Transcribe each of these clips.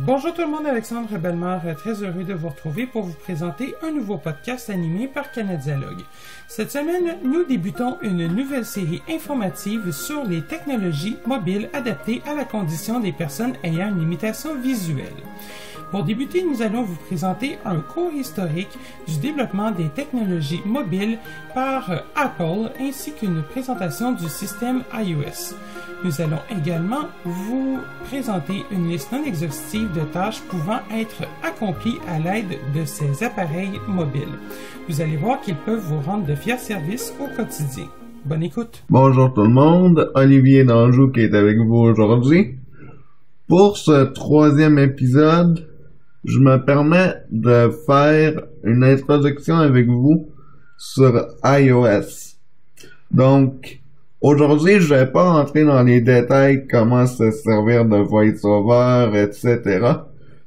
Bonjour tout le monde, Alexandre Bellemare, très heureux de vous retrouver pour vous présenter un nouveau podcast animé par Canadialogue. Cette semaine, nous débutons une nouvelle série informative sur les technologies mobiles adaptées à la condition des personnes ayant une limitation visuelle. Pour débuter, nous allons vous présenter un cours historique du développement des technologies mobiles par Apple ainsi qu'une présentation du système iOS. Nous allons également vous présenter une liste non exhaustive de tâches pouvant être accomplies à l'aide de ces appareils mobiles. Vous allez voir qu'ils peuvent vous rendre de fiers services au quotidien. Bonne écoute! Bonjour tout le monde, Olivier d'Anjou qui est avec vous aujourd'hui. Pour ce troisième épisode, je me permets de faire une introduction avec vous sur iOS. Donc, aujourd'hui, je vais pas rentrer dans les détails comment se servir de VoiceOver, etc.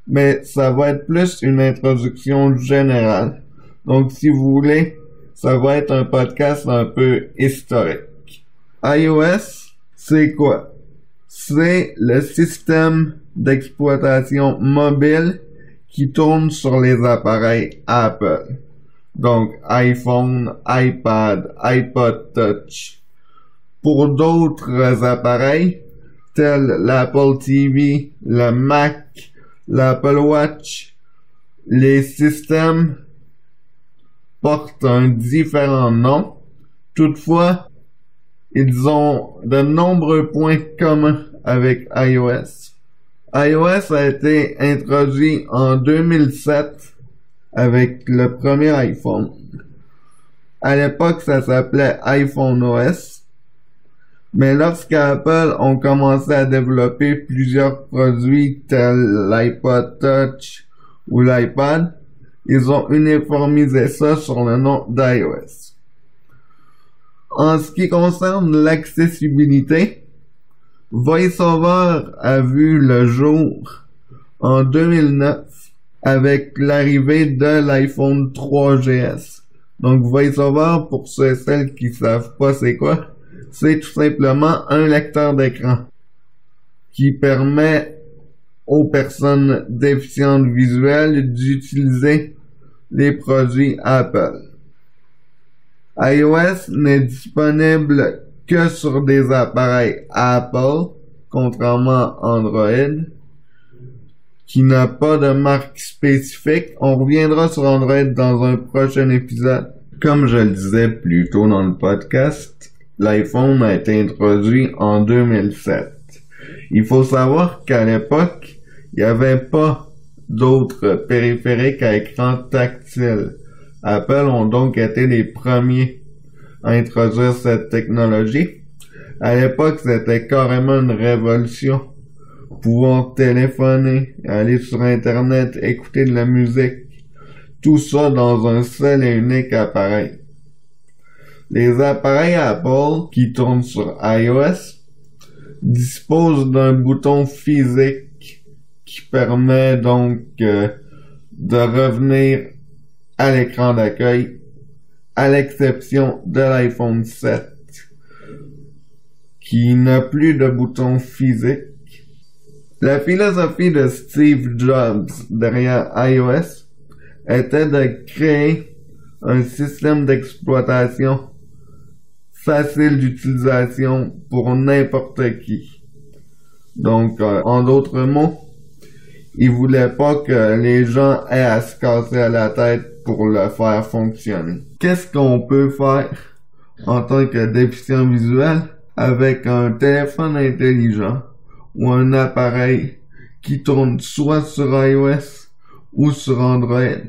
Mais ça va être plus une introduction générale. Donc, si vous voulez, ça va être un podcast un peu historique. iOS, c'est quoi? C'est le système d'exploitation mobile qui tourne sur les appareils Apple. Donc, iPhone, iPad, iPod Touch. Pour d'autres appareils, tels l'Apple TV, le Mac, l'Apple Watch, les systèmes portent un différent nom. Toutefois, ils ont de nombreux points communs avec iOS. iOS a été introduit en 2007 avec le premier iPhone. À l'époque, ça s'appelait iPhone OS. Mais lorsqu'Apple ont commencé à développer plusieurs produits tels l'iPod Touch ou l'iPad, ils ont uniformisé ça sur le nom d'iOS. En ce qui concerne l'accessibilité, VoiceOver a vu le jour en 2009 avec l'arrivée de l'iPhone 3GS. Donc VoiceOver, pour ceux et celles qui savent pas c'est quoi, c'est tout simplement un lecteur d'écran qui permet aux personnes déficientes visuelles d'utiliser les produits Apple. iOS n'est disponible que sur des appareils Apple, contrairement à Android, qui n'a pas de marque spécifique. On reviendra sur Android dans un prochain épisode. Comme je le disais plus tôt dans le podcast, l'iPhone a été introduit en 2007. Il faut savoir qu'à l'époque, il n'y avait pas d'autres périphériques à écran tactile. Apple ont donc été les premiers à introduire cette technologie. À l'époque, c'était carrément une révolution. Pouvoir téléphoner, aller sur Internet, écouter de la musique, tout ça dans un seul et unique appareil. Les appareils Apple qui tournent sur iOS disposent d'un bouton physique qui permet donc de revenir à l'écran d'accueil, à l'exception de l'iPhone 7 qui n'a plus de bouton physique. La philosophie de Steve Jobs derrière iOS était de créer un système d'exploitation facile d'utilisation pour n'importe qui. Donc, en d'autres mots, il voulait pas que les gens aient à se casser à la tête pour le faire fonctionner. Qu'est-ce qu'on peut faire en tant que déficient visuel avec un téléphone intelligent ou un appareil qui tourne soit sur iOS ou sur Android?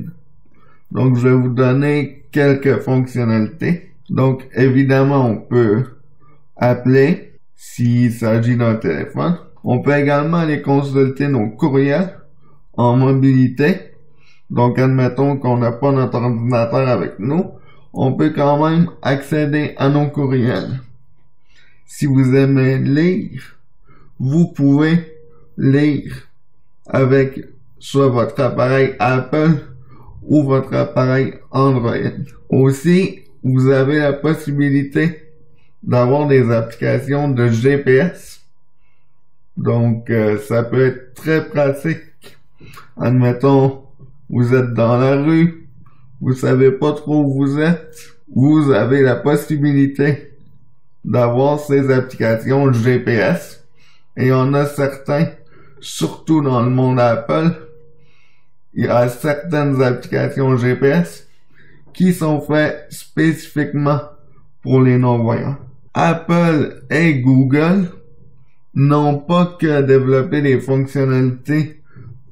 Donc, je vais vous donner quelques fonctionnalités. Donc, évidemment, on peut appeler s'il s'agit d'un téléphone. On peut également aller consulter nos courriels en mobilité. Donc, admettons qu'on n'a pas notre ordinateur avec nous. On peut quand même accéder à nos courriels. Si vous aimez lire, vous pouvez lire avec soit votre appareil Apple ou votre appareil Android. Aussi, vous avez la possibilité d'avoir des applications de GPS. Donc, ça peut être très pratique. Admettons, vous êtes dans la rue, vous savez pas trop où vous êtes, vous avez la possibilité d'avoir ces applications GPS. Et il y en a certains, surtout dans le monde Apple, il y a certaines applications GPS qui sont faites spécifiquement pour les non-voyants. Apple et Google n'ont pas que développé des fonctionnalités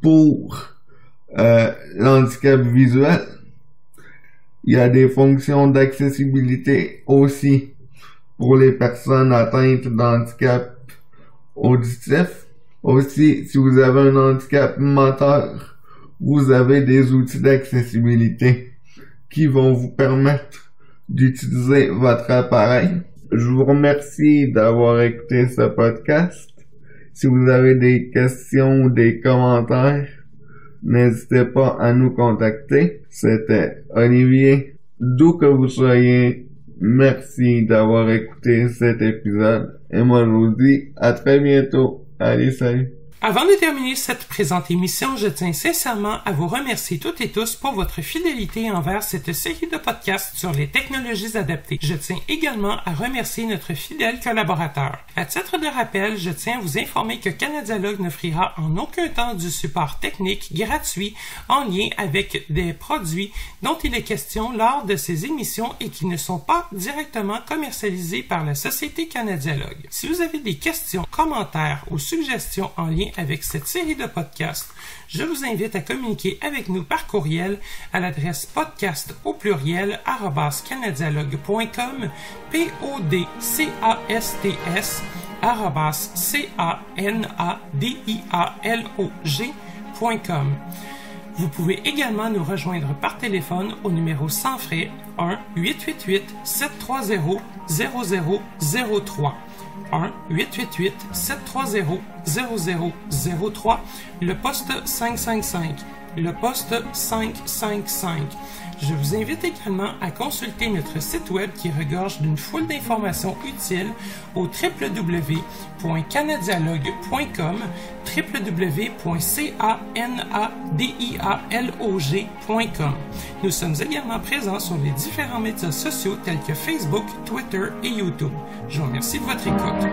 pour l'handicap visuel. Il y a des fonctions d'accessibilité aussi pour les personnes atteintes d'handicap auditif. Aussi, si vous avez un handicap moteur, vous avez des outils d'accessibilité qui vont vous permettre d'utiliser votre appareil. Je vous remercie d'avoir écouté ce podcast. Si vous avez des questions ou des commentaires, n'hésitez pas à nous contacter. C'était Olivier. D'où que vous soyez, merci d'avoir écouté cet épisode. Et moi, je vous dis à très bientôt. Allez, salut! Avant de terminer cette présente émission, je tiens sincèrement à vous remercier toutes et tous pour votre fidélité envers cette série de podcasts sur les technologies adaptées. Je tiens également à remercier notre fidèle collaborateur. À titre de rappel, je tiens à vous informer que Canadialogue n'offrira en aucun temps du support technique gratuit en lien avec des produits dont il est question lors de ces émissions et qui ne sont pas directement commercialisés par la Société Canadialogue. Si vous avez des questions, commentaires ou suggestions en lien avec cette série de podcasts, je vous invite à communiquer avec nous par courriel à l'adresse podcast@canadialogue.com, podcast@canadialogue.com. Vous pouvez également nous rejoindre par téléphone au numéro sans frais 1-888-730-0003. 1-888-730-0003, le poste 555. Le poste 555. Je vous invite également à consulter notre site web qui regorge d'une foule d'informations utiles au www.canadialogue.com, www.canadialog.com. Nous sommes également présents sur les différents médias sociaux tels que Facebook, Twitter et YouTube. Je vous remercie de votre écoute.